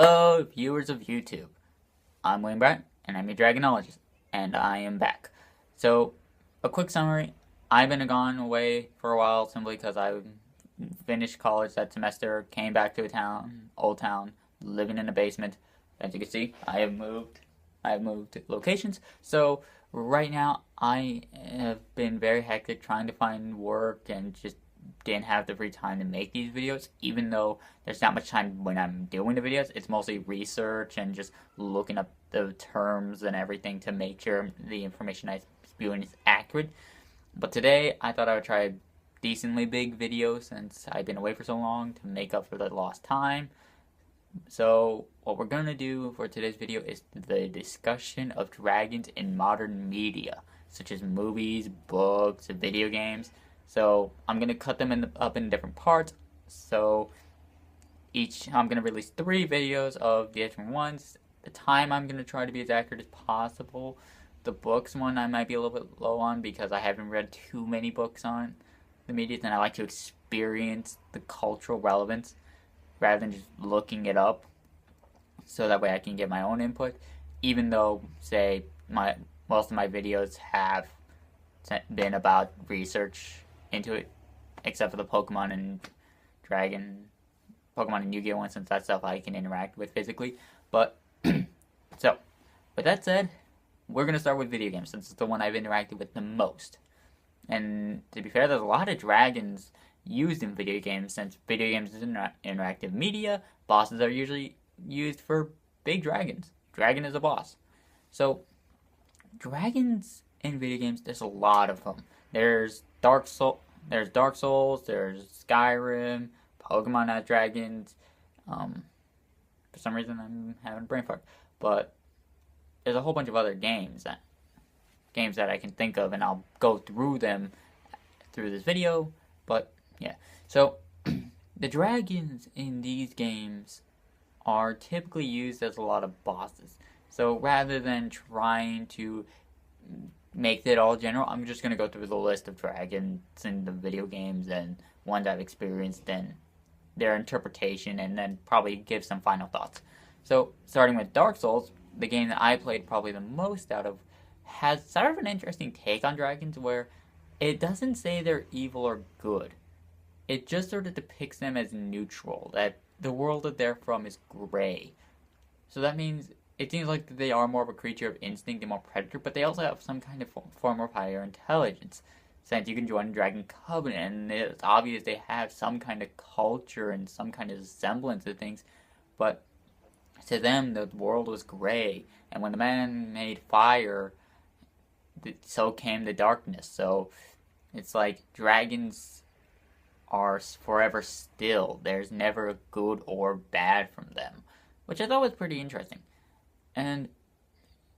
Hello, viewers of YouTube. I'm William Brett, and I'm your Dragonologist, and I am back. So, a quick summary. I've been gone away for a while simply because I finished college that semester, came back to a town, old town, living in a basement. As you can see, I have moved. I have moved locations. So, right now, I have been very hectic trying to find work and just didn't have the free time to make these videos, even though there's not much time when I'm doing the videos. It's mostly research and just looking up the terms and everything to make sure the information I'm spewing is accurate. But today, I thought I would try a decently big video since I've been away for so long to make up for the lost time. So, what we're going to do for today's video is the discussion of dragons in modern media, such as movies, books, video games. So, I'm going to cut them up in different parts. So, I'm going to release 3 videos of the different ones. The time I'm going to try to be as accurate as possible. The books one I might be a little bit low on because I haven't read too many books on the media, and I like to experience the cultural relevance rather than just looking it up, so that way I can get my own input. Even though, say, most of my videos have been about research into it, except for the Pokemon and Yu-Gi-Oh one, since that's stuff I can interact with physically. But so, with that said, we're gonna start with video games since it's the one I've interacted with the most. And to be fair, there's a lot of dragons used in video games, since video games is interactive media. Bosses are usually used for big dragons. Dragon is a boss. So, dragons in video games, there's a lot of them. There's Dark Souls, there's Skyrim, Pokemon has dragons. For some reason, I'm having a brain fart. But there's a whole bunch of other games that I can think of, and I'll go through them through this video. But yeah, so the dragons in these games are typically used as a lot of bosses. So rather than trying to make it all general, I'm just going to go through the list of dragons in the video games and ones I've experienced and their interpretation, and then probably give some final thoughts. So starting with Dark Souls, the game that I played probably the most out of, has sort of an interesting take on dragons where it doesn't say they're evil or good. It just sort of depicts them as neutral, that the world that they're from is gray. So that means it seems like they are more of a creature of instinct and more predator, but they also have some kind of form of higher intelligence. Since you can join a Dragon Covenant, and it's obvious they have some kind of culture and some kind of semblance of things, but to them, the world was gray, and when the man made fire, so came the darkness. So it's like dragons are forever still. There's never good or bad from them, which I thought was pretty interesting. And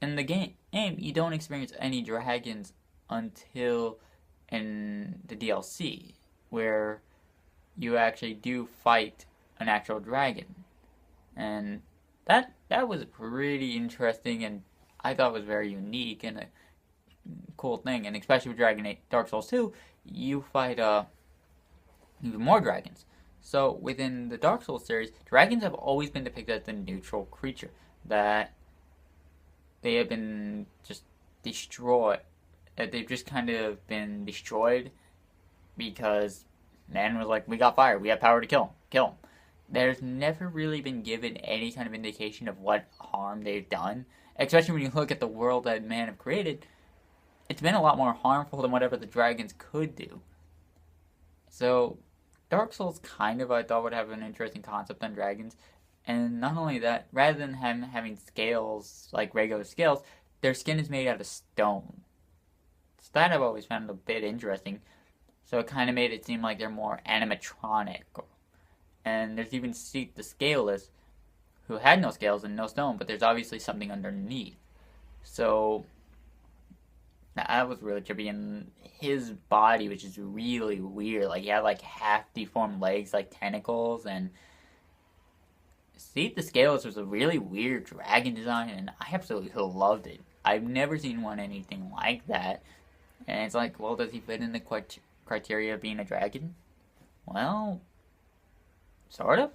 in the game, you don't experience any dragons until in the DLC, where you actually do fight an actual dragon. And that was pretty interesting, and I thought was very unique and a cool thing. And especially with Dark Souls 2, you fight even more dragons. So within the Dark Souls series, dragons have always been depicted as the neutral creature, that they have been just destroyed. They've just kind of been destroyed because man was like, we got fire, we have power to kill him. There's never really been given any kind of indication of what harm they've done, especially when you look at the world that man have created. It's been a lot more harmful than whatever the dragons could do. So, Dark Souls kind of, I thought, would have an interesting concept on dragons. And not only that, rather than having scales, like regular scales, their skin is made out of stone. So that I've always found a bit interesting. So it kind of made it seem like they're more animatronic. And there's even the Scaleless, who had no scales and no stone, but there's obviously something underneath. So that was really trippy. And his body, which is really weird, like he had like half deformed legs, like tentacles, and the Scaleless was a really weird dragon design, and I absolutely loved it. I've never seen anything like that. And it's like, well, does he fit in the criteria of being a dragon? Well, sort of.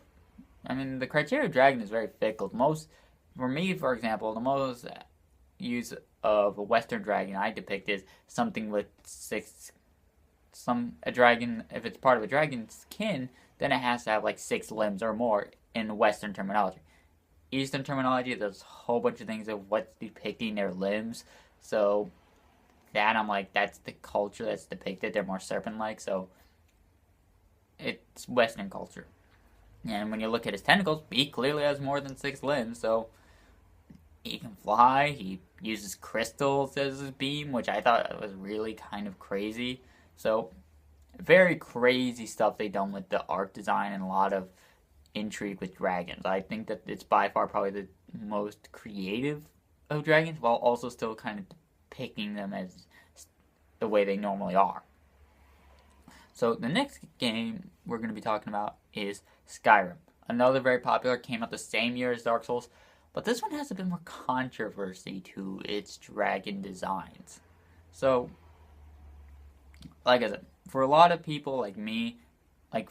I mean, the criteria of dragon is very fickle. For me, for example, the most use of a Western dragon I depict is something with a dragon. If it's part of a dragon's kin, then it has to have like 6 limbs or more in Western terminology. Eastern terminology, there's a whole bunch of things of what's depicting their limbs. So that I'm like, that's the culture that's depicted. They're more serpent-like, so it's Western culture. And when you look at his tentacles, he clearly has more than 6 limbs, so he can fly. He uses crystals as his beam, which I thought was really kind of crazy. So, very crazy stuff they done with the art design and a lot of intrigue with dragons. I think that it's by far probably the most creative of dragons, while also still kind of depicting them as the way they normally are. So the next game we're going to be talking about is Skyrim. Another very popular, came out the same year as Dark Souls, but this one has a bit more controversy to its dragon designs. So, like I said, for a lot of people like me,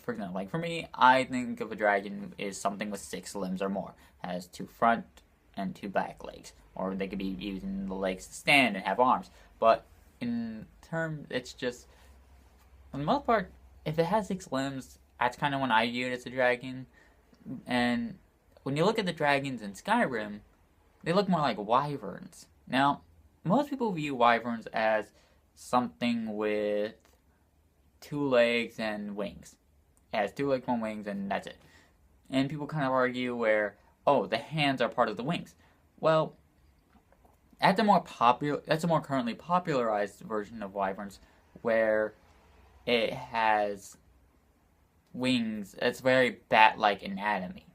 for example, for me, I think of a dragon is something with 6 limbs or more. Has 2 front and 2 back legs. Or they could be using the legs to stand and have arms. But in terms, it's just, for the most part, if it has 6 limbs, that's kind of when I view it as a dragon. And when you look at the dragons in Skyrim, they look more like wyverns. Now, most people view wyverns as something with 2 legs and wings. It has 2 legs, 1 wings, and that's it. And people kind of argue where, oh, the hands are part of the wings. Well, that's a more currently popularized version of wyverns, where it has wings. It's very bat-like anatomy.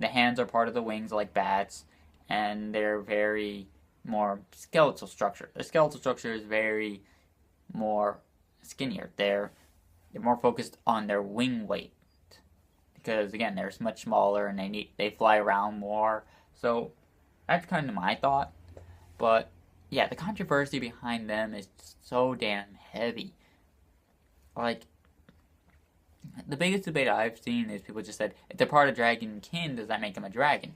The hands are part of the wings like bats, and they're very more skeletal structure. The skeletal structure is very more skinnier. They're more focused on their wing weight, because again, they're much smaller and they fly around more. So that's kind of my thought. But yeah, the controversy behind them is so damn heavy. Like, the biggest debate I've seen is people just said, if they're part of dragon kin, does that make them a dragon?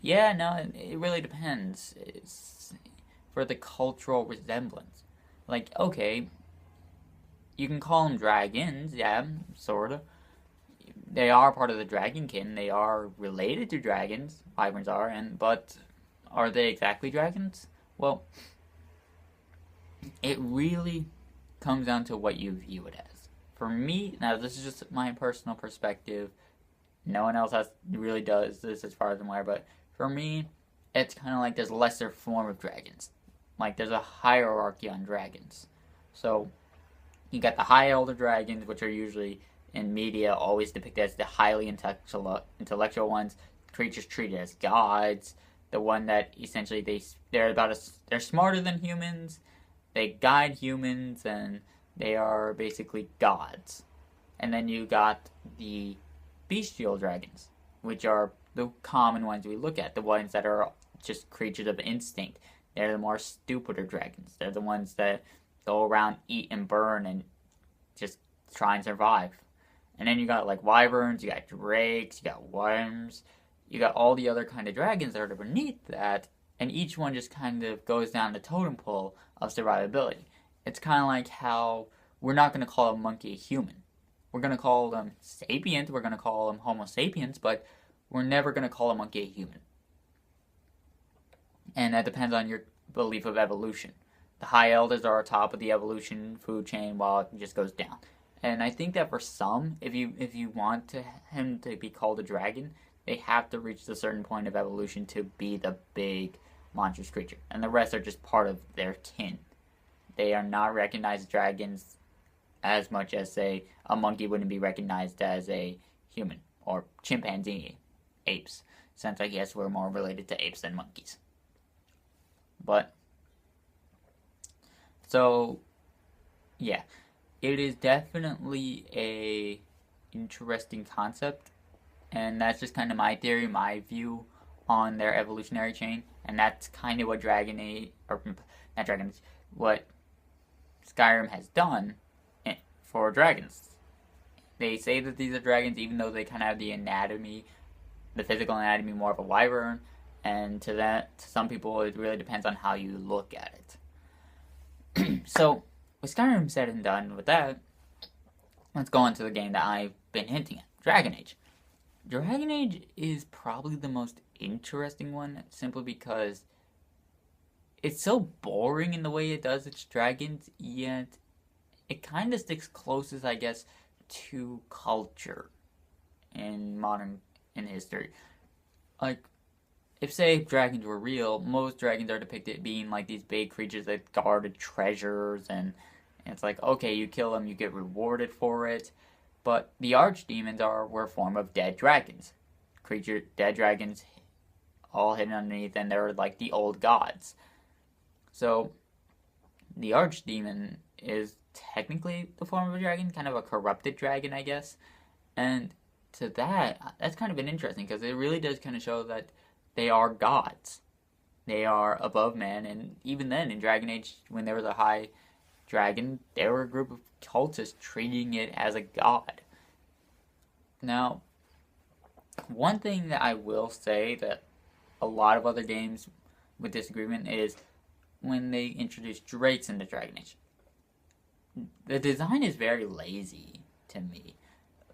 Yeah, no, it really depends. It's for the cultural resemblance. Like, okay, you can call them dragons, yeah, sorta. They are part of the dragon kin. They are related to dragons. Wyverns are, but are they exactly dragons? Well, it really comes down to what you view it as. For me, now this is just my personal perspective. No one else really does this as far as I'm aware, but for me, it's kind of like there's a lesser form of dragons. Like there's a hierarchy on dragons. So you got the high elder dragons, which are usually in media always depicted as the highly intellectual ones, creatures treated as gods. The one that essentially they're smarter than humans, they guide humans, and they are basically gods. And then you got the bestial dragons, which are the common ones we look at, the ones that are just creatures of instinct. They're the more stupider dragons. They're the ones that go around, eat and burn, and just try and survive. And then you got like wyverns, you got drakes, you got worms, you got all the other kind of dragons that are beneath that, and each one just kind of goes down the totem pole of survivability. It's kind of like how we're not going to call a monkey a human. We're going to call them sapient, we're going to call them homo sapiens, but we're never going to call a monkey a human. And that depends on your belief of evolution. The high elders are top of the evolution food chain while it just goes down. And I think that for some, if you want him to be called a dragon, they have to reach a certain point of evolution to be the big monstrous creature. And the rest are just part of their kin. They are not recognized as dragons as much as, say, a monkey wouldn't be recognized as a human. Or chimpanzee, apes. Since I guess we're more related to apes than monkeys. But, so, yeah. It is definitely a interesting concept. And that's just kind of my theory, my view on their evolutionary chain. And that's kind of what what Skyrim has done for dragons. They say that these are dragons even though they kind of have the anatomy the physical anatomy more of a wyvern, and to some people, it really depends on how you look at it. So, with Skyrim said and done with that, let's go on to the game that I've been hinting at, Dragon Age. Dragon Age is probably the most interesting one, simply because it's so boring in the way it does its dragons, yet it kind of sticks closest, I guess, to culture in history. Like, if say dragons were real, most dragons are depicted being like these big creatures that guarded treasures, and it's like, okay, you kill them, you get rewarded for it. But the archdemons were a form of dead dragons. Dead dragons all hidden underneath, and they're like the old gods. So, the archdemon is technically the form of a dragon, kind of a corrupted dragon, I guess. And to that's kind of been interesting, because it really does kind of show that they are gods. They are above man, and even then, in Dragon Age, when there was a high dragon, there were a group of cultists treating it as a god. Now, one thing that I will say that a lot of other games with disagreement is when they introduce drakes into Dragon Age. The design is very lazy to me.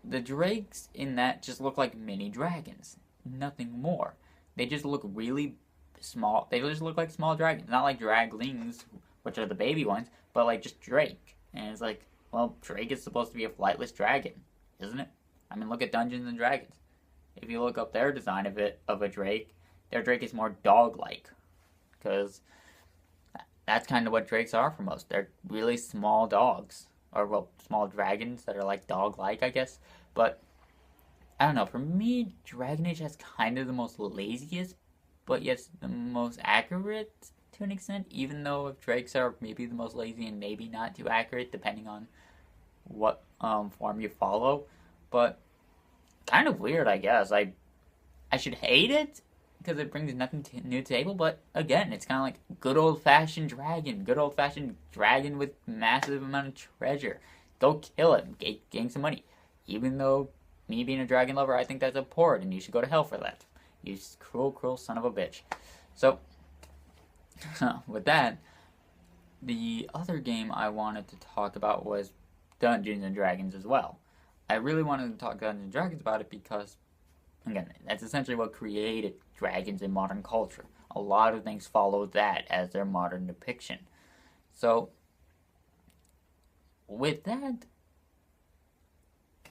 The drakes in that just look like mini dragons, nothing more. They just look really small. They just look like small dragons, not like draglings, which are the baby ones, but like just Drake. And it's like, well, Drake is supposed to be a flightless dragon, isn't it? I mean, look at Dungeons and Dragons. If you look up their design of a Drake, their Drake is more dog-like, because that's kind of what Drakes are for most. They're really small dogs, or well, small dragons that are like dog-like, I guess. But I don't know. For me, Dragon Age has kind of the most laziest, but yet the most accurate to an extent. Even though if Drakes are maybe the most lazy and maybe not too accurate, depending on what form you follow. But kind of weird, I guess. I should hate it because it brings nothing new to the table. But again, it's kind of like good old fashioned dragon with massive amount of treasure. Go kill it, gain some money. Even though me being a dragon lover, I think that's abhorrent, and you should go to hell for that. You cruel, cruel son of a bitch. So, with that, the other game I wanted to talk about was Dungeons and Dragons as well. I really wanted to talk Dungeons and Dragons about it because, again, that's essentially what created dragons in modern culture. A lot of things follow that as their modern depiction. So, with that,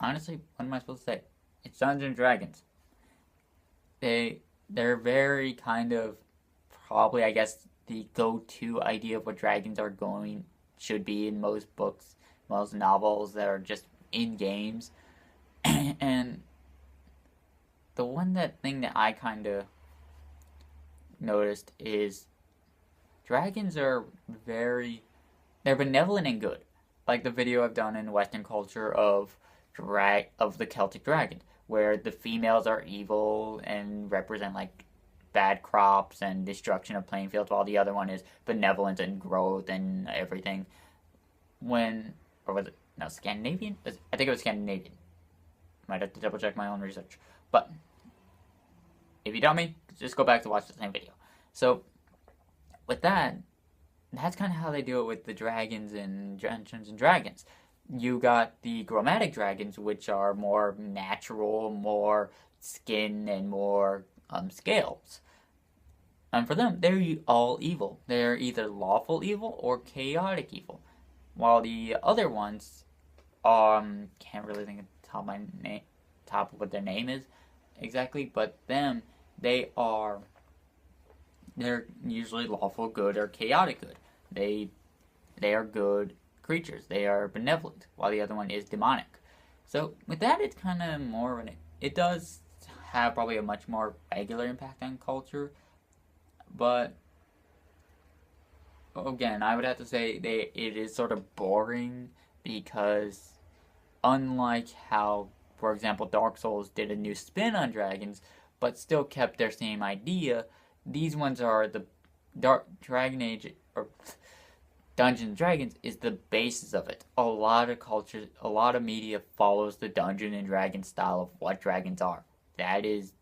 honestly, what am I supposed to say? It's Dungeons and Dragons. They're very kind of probably, I guess, the go-to idea of what dragons should be in most books, most novels that are just in games. And the thing that I kind of noticed is dragons are they're benevolent and good. Like the video I've done in Western culture of the Celtic dragon, where the females are evil and represent like bad crops and destruction of playing fields, while the other one is benevolent and growth and everything. Scandinavian? I think it was Scandinavian. Might have to double check my own research. But if you doubt me, just go back to watch the same video. So, with that's kind of how they do it with the dragons in Dungeons and Dragons. You got the chromatic dragons, which are more natural, more skin, and more scales. And for them, they're all evil. They're either lawful evil or chaotic evil. While the other ones, can't really think of the top of what their name is exactly, but they're usually lawful good or chaotic good. They are good creatures. They are benevolent, while the other one is demonic. So with that, it's kind of more it does have probably a much more regular impact on culture, but again, I would have to say it is sort of boring, because unlike how, for example, Dark Souls did a new spin on dragons, but still kept their same idea, these ones are the Dragon Age, or Dungeons and Dragons is the basis of it. A lot of cultures, a lot of media follows the Dungeon and Dragon style of what dragons are. That is